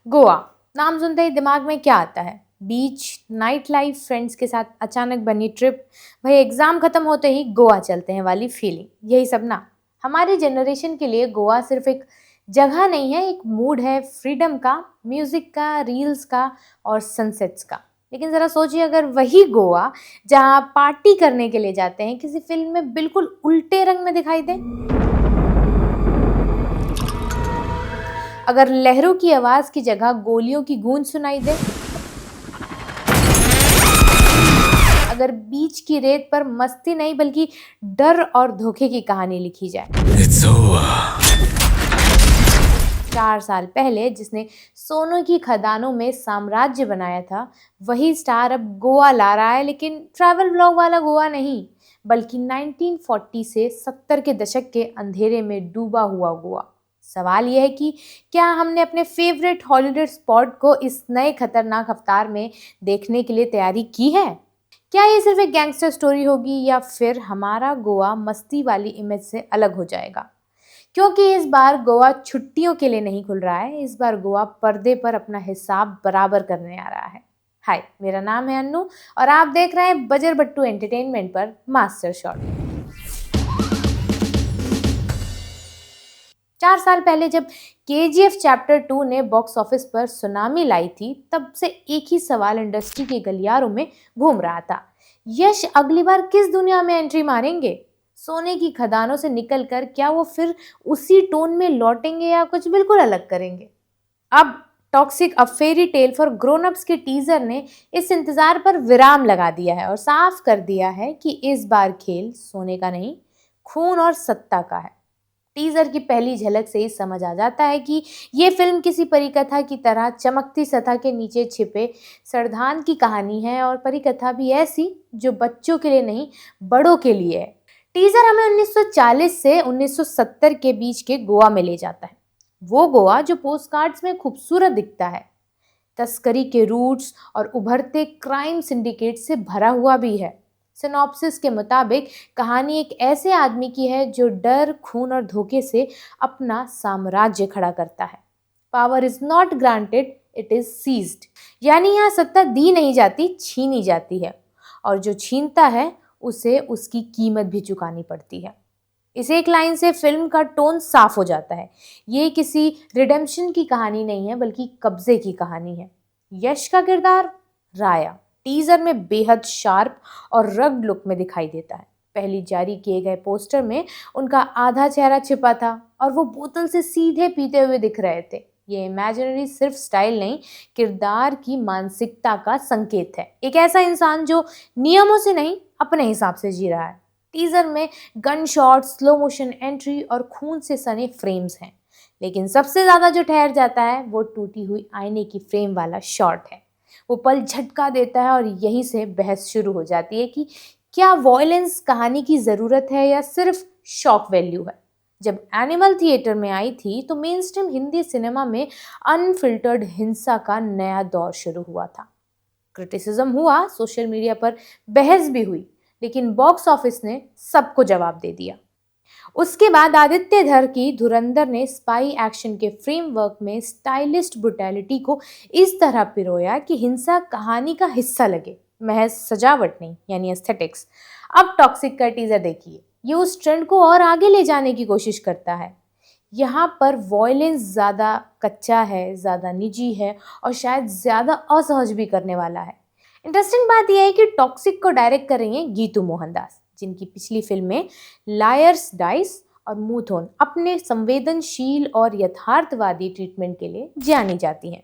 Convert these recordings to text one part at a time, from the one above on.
गोवा नाम सुनते ही दिमाग में क्या आता है? बीच, नाइट लाइफ, फ्रेंड्स के साथ अचानक बनी ट्रिप, भाई एग्जाम खत्म होते ही गोवा चलते हैं वाली फीलिंग, यही सब ना। हमारी जनरेशन के लिए गोवा सिर्फ एक जगह नहीं है, एक मूड है, फ्रीडम का, म्यूजिक का, रील्स का और सनसेट्स का। लेकिन ज़रा सोचिए, अगर वही गोवा जहाँ पार्टी करने के लिए जाते हैं किसी फिल्म में बिल्कुल उल्टे रंग में दिखाई दे। अगर लहरों की आवाज की जगह गोलियों की गूंज सुनाई दे, अगर बीच की रेत पर मस्ती नहीं बल्कि डर और धोखे की कहानी लिखी जाए। It's over. 4 साल पहले जिसने सोने की खदानों में साम्राज्य बनाया था, वही स्टार अब गोवा ला रहा है, लेकिन ट्रैवल व्लॉग वाला गोवा नहीं, बल्कि 1940 से 70 के दशक के अंधेरे में डूबा हुआ गोवा। सवाल यह है कि क्या हमने अपने फेवरेट हॉलीडे स्पॉट को इस नए खतरनाक अवतार में देखने के लिए तैयारी की है? क्या ये सिर्फ एक गैंगस्टर स्टोरी होगी या फिर हमारा गोवा मस्ती वाली इमेज से अलग हो जाएगा? क्योंकि इस बार गोवा छुट्टियों के लिए नहीं खुल रहा है, इस बार गोवा पर्दे पर अपना हिसाब बराबर करने आ रहा है। हाय, मेरा नाम है अन्नू और आप देख रहे हैं बजर बट्टू एंटरटेनमेंट पर मास्टर शॉट। 4 साल पहले जब KGF चैप्टर 2 ने बॉक्स ऑफिस पर सुनामी लाई थी, तब से एक ही सवाल इंडस्ट्री के गलियारों में घूम रहा था। यश अगली बार किस दुनिया में एंट्री मारेंगे? सोने की खदानों से निकलकर क्या वो फिर उसी टोन में लौटेंगे या कुछ बिल्कुल अलग करेंगे? अब toxic a fairy tale for grown ups के टीजर ने इस इंतजार पर विराम लगा दिया है और साफ कर दिया है कि इस बार खेल सोने का नहीं, खून और सत्ता का है। टीजर की पहली झलक से ही समझ आ जाता है कि ये फिल्म किसी परिकथा की तरह चमकती सतह के नीचे छिपे सरदान की कहानी है, और परिकथा भी ऐसी जो बच्चों के लिए नहीं, बड़ों के लिए है। टीजर हमें 1940 से 1970 के बीच के गोवा में ले जाता है। वो गोवा जो पोस्टकार्ड्स में खूबसूरत दिखता है, तस्करी के रूट्स और उभरते क्राइम सिंडिकेट से भरा हुआ भी है। सिनॉप्सिस के मुताबिक कहानी एक ऐसे आदमी की है जो डर, खून और धोखे से अपना साम्राज्य खड़ा करता है। Power is not granted, it is seized. यानी यहाँ सत्ता दी नहीं जाती, छीनी जाती है, और जो छीनता है उसे उसकी कीमत भी चुकानी पड़ती है। इस एक लाइन से फिल्म का टोन साफ हो जाता है। ये किसी रिडेम्पशन की कहानी नहीं है, बल्कि कब्जे की कहानी है। यश का किरदार राया टीजर में बेहद शार्प और रग्ड लुक में दिखाई देता है। पहली जारी किए गए पोस्टर में उनका आधा चेहरा छिपा था और वो बोतल से सीधे पीते हुए दिख रहे थे। ये इमेजिनरी सिर्फ स्टाइल नहीं, किरदार की मानसिकता का संकेत है। एक ऐसा इंसान जो नियमों से नहीं, अपने हिसाब से जी रहा है। टीजर में gun shot, slow motion entry और खून से सने फ्रेम्स हैं, लेकिन सबसे ज्यादा जो ठहर जाता है वो टूटी हुई आईने की फ्रेम वाला शॉट है। वो पल झटका देता है और यहीं से बहस शुरू हो जाती है कि क्या वॉयलेंस कहानी की ज़रूरत है या सिर्फ शॉक वैल्यू है। जब एनिमल थिएटर में आई थी तो मेन स्ट्रीम हिंदी सिनेमा में अनफिल्टर्ड हिंसा का नया दौर शुरू हुआ था। क्रिटिसिज्म हुआ, सोशल मीडिया पर बहस भी हुई, लेकिन बॉक्स ऑफिस ने सबको जवाब दे दिया। उसके बाद आदित्य धर की धुरंधर ने स्पाई एक्शन के फ्रेमवर्क में स्टाइलिस्ट ब्रुटैलिटी को इस तरह पिरोया कि हिंसा कहानी का हिस्सा लगे, महज सजावट नहीं, यानी एस्थेटिक्स। अब टॉक्सिक का टीजर देखिए, ये उस ट्रेंड को और आगे ले जाने की कोशिश करता है। यहाँ पर वॉयलेंस ज़्यादा कच्चा है, ज़्यादा निजी है और शायद ज़्यादा असहज भी करने वाला है। इंटरेस्टिंग बात यह है कि टॉक्सिक को डायरेक्ट कर रही हैं गीतू मोहनदास, जिनकी पिछली फिल्में लायर्स डाइस और मूथोन अपने संवेदनशील और यथार्थवादी ट्रीटमेंट के लिए जानी जाती हैं।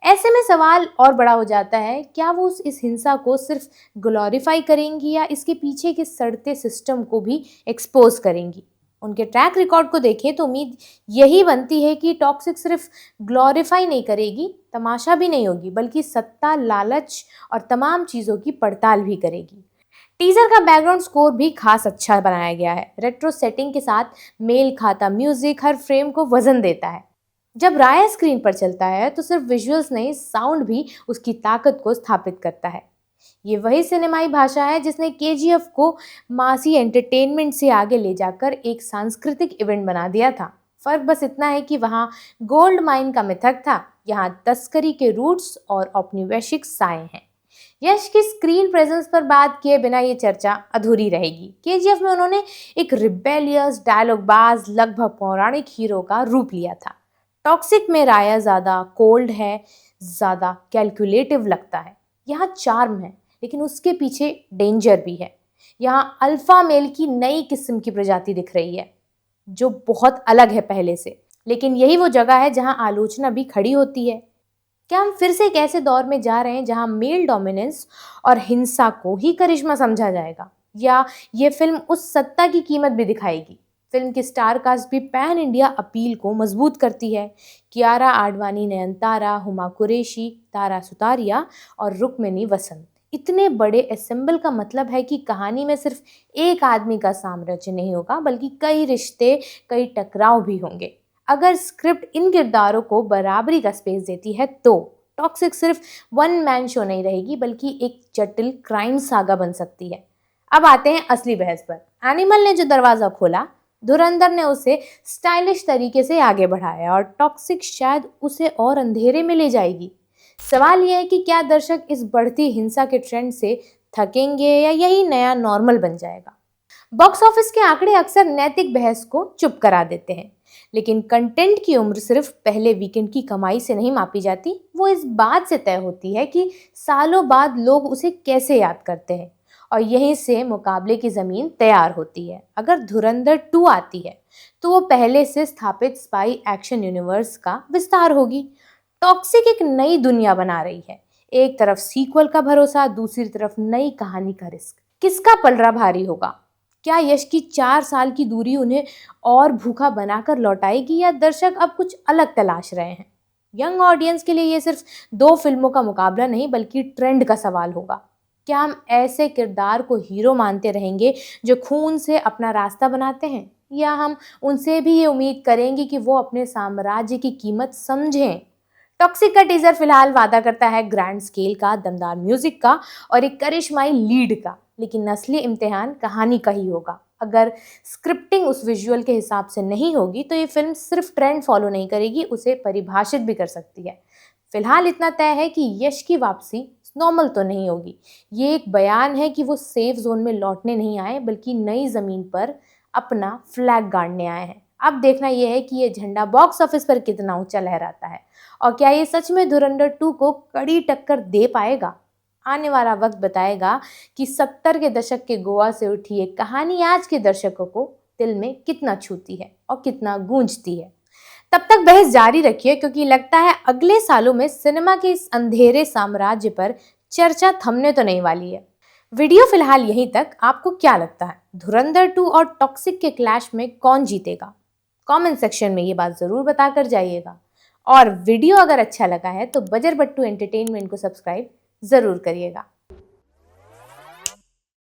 ऐसे में सवाल और बड़ा हो जाता है, क्या वो इस हिंसा को सिर्फ ग्लोरीफाई करेंगी या इसके पीछे के सड़ते सिस्टम को भी एक्सपोज करेंगी? उनके ट्रैक रिकॉर्ड को देखें तो उम्मीद यही बनती है कि टॉक्सिक सिर्फ ग्लोरीफाई नहीं करेगी, तमाशा भी नहीं होगी, बल्कि सत्ता, लालच और तमाम चीज़ों की पड़ताल भी करेगी। टीजर का बैकग्राउंड स्कोर भी खास अच्छा बनाया गया है। रेट्रो सेटिंग के साथ मेल खाता म्यूजिक हर फ्रेम को वजन देता है। जब राया स्क्रीन पर चलता है तो सिर्फ विजुअल्स नहीं, साउंड भी उसकी ताकत को स्थापित करता है। ये वही सिनेमाई भाषा है जिसने KGF को मासी एंटरटेनमेंट से आगे ले जाकर एक सांस्कृतिक इवेंट बना दिया था। फर्क बस इतना है कि वहाँ गोल्ड माइन का मिथक था, यहाँ तस्करी के रूट्स और औपनिवेशिक साए हैं। यश की स्क्रीन प्रेजेंस पर बात किए बिना ये चर्चा अधूरी रहेगी। केजीएफ में उन्होंने एक रिबेलियस, डायलॉगबाज, लगभग पौराणिक हीरो का रूप लिया था। टॉक्सिक में राया ज्यादा कोल्ड है, ज्यादा कैलकुलेटिव लगता है। यहाँ चार्म है, लेकिन उसके पीछे डेंजर भी है। यहाँ अल्फा मेल की नई किस्म की प्रजाति दिख रही है, जो बहुत अलग है पहले से। लेकिन यही वो जगह है जहाँ आलोचना भी खड़ी होती है। क्या हम फिर से एक ऐसे दौर में जा रहे हैं जहां मेल डोमिनेंस और हिंसा को ही करिश्मा समझा जाएगा, या ये फिल्म उस सत्ता की कीमत भी दिखाएगी? फिल्म की स्टार कास्ट भी पैन इंडिया अपील को मजबूत करती है। कियारा आडवाणी, नयनतारा, हुमा कुरैशी, तारा सुतारिया और रुक्मिनी वसंत। इतने बड़े असेंबल का मतलब है कि कहानी में सिर्फ एक आदमी का साम्राज्य नहीं होगा, बल्कि कई रिश्ते, कई टकराव भी होंगे। अगर स्क्रिप्ट इन किरदारों को बराबरी का स्पेस देती है तो टॉक्सिक सिर्फ वन मैन शो नहीं रहेगी, बल्कि एक जटिल क्राइम सागा बन सकती है। अब आते हैं असली बहस पर। एनिमल ने जो दरवाजा खोला, धुरंधर ने उसे स्टाइलिश तरीके से आगे बढ़ाया और टॉक्सिक शायद उसे और अंधेरे में ले जाएगी। सवाल यह है कि क्या दर्शक इस बढ़ती हिंसा के ट्रेंड से थकेंगे या यही नया नॉर्मल बन जाएगा? बॉक्स ऑफिस के आंकड़े अक्सर नैतिक बहस को चुप करा देते हैं, लेकिन कंटेंट की उम्र सिर्फ पहले वीकेंड की कमाई से नहीं मापी जाती। वो इस बात से तय होती है कि सालों बाद लोग उसे कैसे याद करते हैं, और यहीं से मुकाबले की जमीन तैयार होती है। अगर धुरंधर 2 आती है तो वो पहले से स्थापित स्पाई एक्शन यूनिवर्स का विस्तार होगी। टॉक्सिक एक नई दुनिया बना रही है। एक तरफ सीक्वल का भरोसा, दूसरी तरफ नई कहानी का रिस्क। किसका पलड़ा भारी होगा? क्या यश की 4 साल की दूरी उन्हें और भूखा बनाकर लौटाएगी, या दर्शक अब कुछ अलग तलाश रहे हैं? यंग ऑडियंस के लिए ये सिर्फ 2 फिल्मों का मुकाबला नहीं, बल्कि ट्रेंड का सवाल होगा। क्या हम ऐसे किरदार को हीरो मानते रहेंगे जो खून से अपना रास्ता बनाते हैं, या हम उनसे भी ये उम्मीद करेंगे कि वो अपने साम्राज्य की कीमत समझें? टॉक्सिक का टीजर फिलहाल वादा करता है ग्रैंड स्केल का, दमदार म्यूजिक का और एक करिश्माई लीड का, लेकिन असली इम्तिहान कहानी का ही होगा। अगर स्क्रिप्टिंग उस विजुअल के हिसाब से नहीं होगी तो ये फिल्म सिर्फ ट्रेंड फॉलो नहीं करेगी, उसे परिभाषित भी कर सकती है। फिलहाल इतना तय है कि यश की वापसी नॉर्मल तो नहीं होगी। ये एक बयान है कि वो सेफ जोन में लौटने नहीं आए, बल्कि नई जमीन पर अपना फ्लैग गाड़ने आए हैं। अब देखना यह है कि ये झंडा बॉक्स ऑफिस पर कितना ऊंचा लहराता है, और क्या ये सच में धुरंधर 2 को कड़ी टक्कर दे पाएगा? आने वाला वक्त बताएगा कि 70 के दशक के गोवा से उठी एक कहानी आज के दर्शकों को दिल में कितना छूती है और कितना गूंजती है। तब तक बहस जारी रखिए, क्योंकि लगता है अगले सालों में सिनेमा के इस अंधेरे साम्राज्य पर चर्चा थमने तो नहीं वाली है। वीडियो फिलहाल यहीं तक। आपको क्या लगता है, धुरंधर 2 और टॉक्सिक के क्लैश में कौन जीतेगा? कमेंट सेक्शन में ये बात ज़रूर बताकर जाइएगा। और वीडियो अगर अच्छा लगा है तो बजर बट्टू एंटरटेनमेंट को सब्सक्राइब ज़रूर करिएगा।